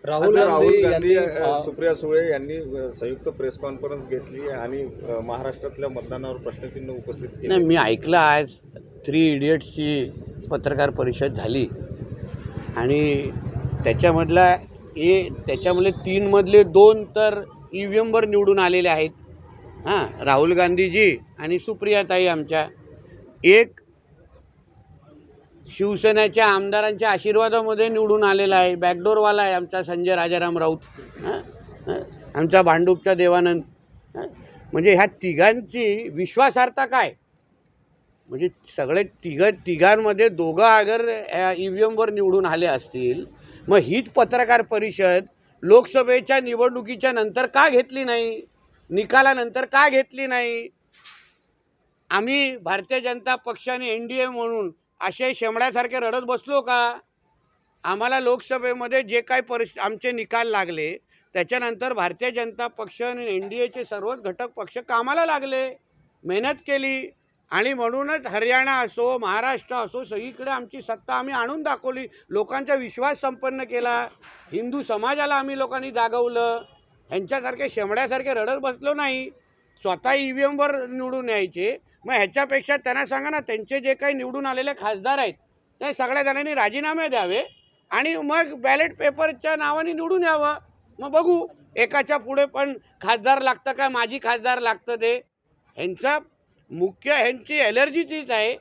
राहुल गांधी यांनी सुप्रिया सुळे यांनी संयुक्त प्रेस कॉन्फरन्स घेतली आणि महाराष्ट्रातल्या मतदानावर प्रश्नचिन्ह उपस्थित केले. नाही, मी ऐकलं आज 3 इडियट्सची पत्रकार परिषद झाली आणि त्याच्यामधले 3 मधले 2 तर EVMवर निवडून आलेले आहेत. राहुल गांधीजी आणि सुप्रियाताई आमच्या. एक शिवसेनेच्या आमदारांच्या आशीर्वादामध्ये निवडून आलेला आहे, बॅकडोरवाला आहे आमचा संजय राजाराम राऊत, आमचा भांडूपचा देवानंद. म्हणजे ह्या तिघांची विश्वासार्हता काय? म्हणजे सगळे तिघांमध्ये दोघं अगर EVMवर निवडून आले असतील, मग हीच पत्रकार परिषद लोकसभेच्या निवडणुकीच्या नंतर का घेतली नाही? निकालानंतर का घेतली नाही? आम्ही भारतीय जनता पक्षाने NDA म्हणून असे शेमड्यासारखे रडत बसलो का? आम्हाला लोकसभेमध्ये जे काही आमचे निकाल लागले त्याच्यानंतर भारतीय जनता पक्ष आणि NDAचे सर्वच घटक पक्ष कामाला लागले, मेहनत केली आणि म्हणूनच हरियाणा असो महाराष्ट्र असो सगळीकडे आमची सत्ता आम्ही आणून दाखवली, लोकांचा विश्वास संपन्न केला, हिंदू समाजाला आम्ही लोकांनी जागवलं. ह्यांच्यासारखे शेमड्यासारखे रडत बसलो नाही. स्वतः EVMवर निवडून यायचे. मग ह्याच्यापेक्षा त्यांना सांगा ना, त्यांचे जे काही निवडून आलेले खासदार आहेत ते सगळ्या जणांनी राजीनामे द्यावे आणि मग बॅलेट पेपरच्या नावाने निवडून यावं. मग बघू एकाच्या पुढे पण खासदार लागतं का माजी खासदार लागतं ते. ह्यांची ॲलर्जी तीच आहे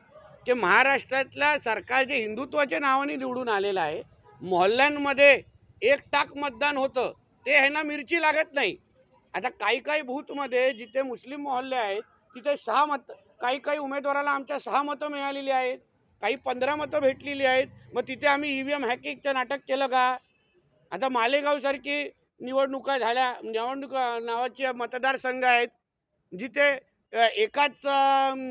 की महाराष्ट्रातल्या सरकार जे हिंदुत्वाच्या नावाने निवडून आलेलं आहे, मोहल्ल्यांमध्ये 1% मतदान होतं ते ह्यांना मिरची लागत नाही. आता काही बूथमध्ये जिथे मुस्लिम मोहल्ले आहेत तिथे 6 मतं, काही उमेदवाराला आमच्या 6 मतं मिळालेली आहेत, काही 15 मतं भेटलेली आहेत. मग तिथे आम्ही EVM हॅकिंगचं नाटक केलं का? आता मालेगावसारखी निवडणुका नावाचे मतदारसंघ आहेत जिथे एकाच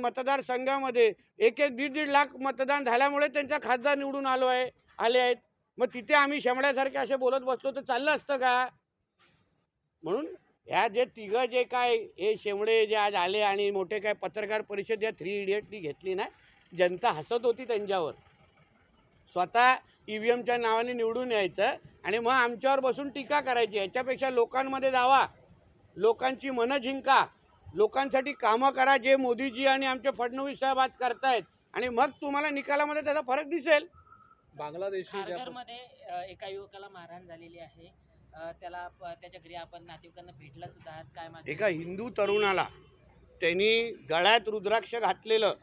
मतदारसंघामध्ये 1-1.5 लाख मतदान झाल्यामुळे त्यांचा खासदार निवडून आले आहेत. मग तिथे आम्ही शेमड्यासारखे असे बोलत बसलो तर चाललं असतं का? म्हणून ह्या तिघं जे काय हे शेमडे जे आज आले आणि मोठे काय पत्रकार परिषद या 3 इडियटनी घेतली ना, जनता हसत होती त्यांच्यावर. स्वतः EVMच्या नावाने निवडून यायचं आणि मग आमच्यावर बसून टीका करायची. याच्यापेक्षा लोकांमध्ये जावा, लोकांची मनं जिंका, लोकांसाठी कामं करा जे मोदीजी आणि आमचे फडणवीस साहेब आज करतायत आणि मग तुम्हाला निकालामध्ये त्याचा फरक दिसेल. बांगलादेशी एका युवकाला मारहाण झालेली आहे, त्याच्या घरी आपण नातेवाईकांना भेटला सुद्धा आहात, काय माहिती? एका हिंदू तरुणाला त्यांनी गळ्यात रुद्राक्ष घातलेलं,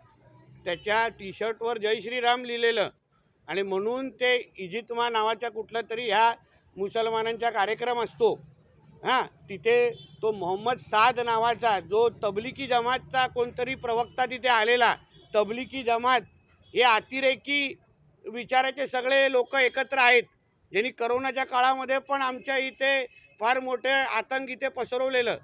त्याच्या टी-शर्टवर जय श्रीराम लिहिलेलं आणि म्हणून ते इजिप्तमा नावाच्या कुठला तरी ह्या मुसलमानांचा कार्यक्रम असतो, तिथे तो मोहम्मद साद नावाचा जो तबलिकी जमातचा कोणतरी प्रवक्ता तिथे आलेला. तबलिकी जमात हे अतिरेकी विचाराचे सगळे लोक एकत्र आहेत, ज्यांनी करोनाच्या काळामध्ये पण आमच्या इथे फार मोठे आतंक इथे पसरवलेलं.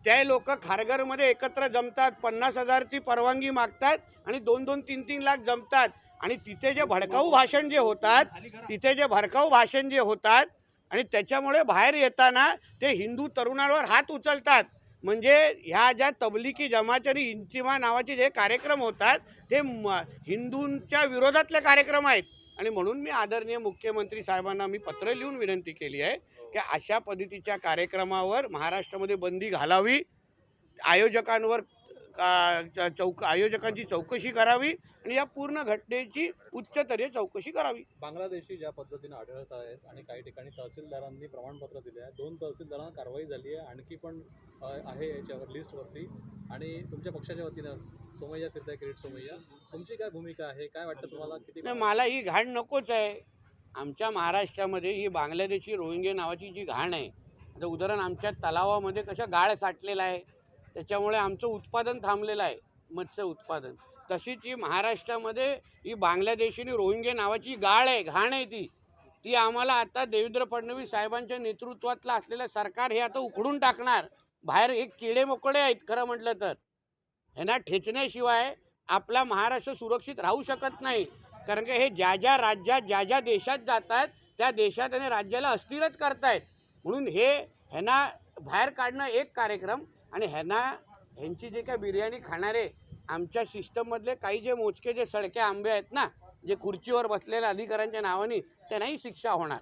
ते लोक खारघरमध्ये एकत्र जमतात, 50,000ची परवानगी मागतात आणि 2-2, 3-3 लाख जमतात आणि तिथे जे भडकाऊ भाषण जे होतात आणि त्याच्यामुळे बाहेर येताना ते हिंदू तरुणांवर हात उचलतात. म्हणजे ह्या ज्या तबलिकी जमात आणि इंचिमा नावाचे जे कार्यक्रम होतात ते हिंदूंच्या विरोधातले कार्यक्रम आहेत. आणि म्हणून मी आदरणीय मुख्यमंत्री साहेबांना मी पत्र लिहून विनंती केली आहे की अशा पद्धतीच्या कार्यक्रमावर महाराष्ट्रामध्ये बंदी घालावी, आयोजकांची चौकशी करावी आणि या पूर्ण घटनेची उच्चस्तरीय चौकशी करावी. बांगलादेशी ज्या पद्धतीने आढळत आहेत आणि काही ठिकाणी तहसीलदारांनी प्रमाणपत्र दिले आहे, 2 तहसीलदारांना कारवाई झाली आहे, आणखी पण आहे याच्यावर लिस्टवरती. आणि तुमच्या पक्षाच्या वतीनं सोमय्या फिरताय, किरीट सोमय्या, तुमची काय भूमिका आहे? काय वाटतं तुम्हाला? किती? मला ही घाण नकोच आहे. आमच्या महाराष्ट्रामध्ये ही बांगलादेशी रोहिंग्या नावाची जी घाण आहे, आता उदाहरण आमच्या तलावामध्ये कशा गाळ साठलेला आहे त्याच्यामुळे आमचं उत्पादन थांबलेलं आहे, मत्स्य उत्पादन. तशीच ही महाराष्ट्रामध्ये ही बांगलादेशी रोहिंग्या नावाची गाळ आहे, घाण आहे ती आम्हाला आता देवेंद्र फडणवीस साहेबांच्या नेतृत्वातलं असलेलं सरकार हे आता उखडून टाकणार. बाहेर एक किडे मोकळे आहेत खरं म्हटलं तर. ह्यांना ठेचण्याशिवाय आपला महाराष्ट्र सुरक्षित राहू शकत नाही. कारण की हे ज्या राज्यात ज्या देशात जातात त्या देशात आणि राज्याला अस्थिरच करतायत. म्हणून ह्यांना बाहेर काढणं एक कार्यक्रम आणि ह्यांची जे काय बिर्याणी खाणारे आमच्या सिस्टममधले काही जे मोजके जे सडके आंबे आहेत ना, जे खुर्चीवर बसलेल्या अधिकाऱ्यांच्या नावाने त्यांनाही शिक्षा होणार.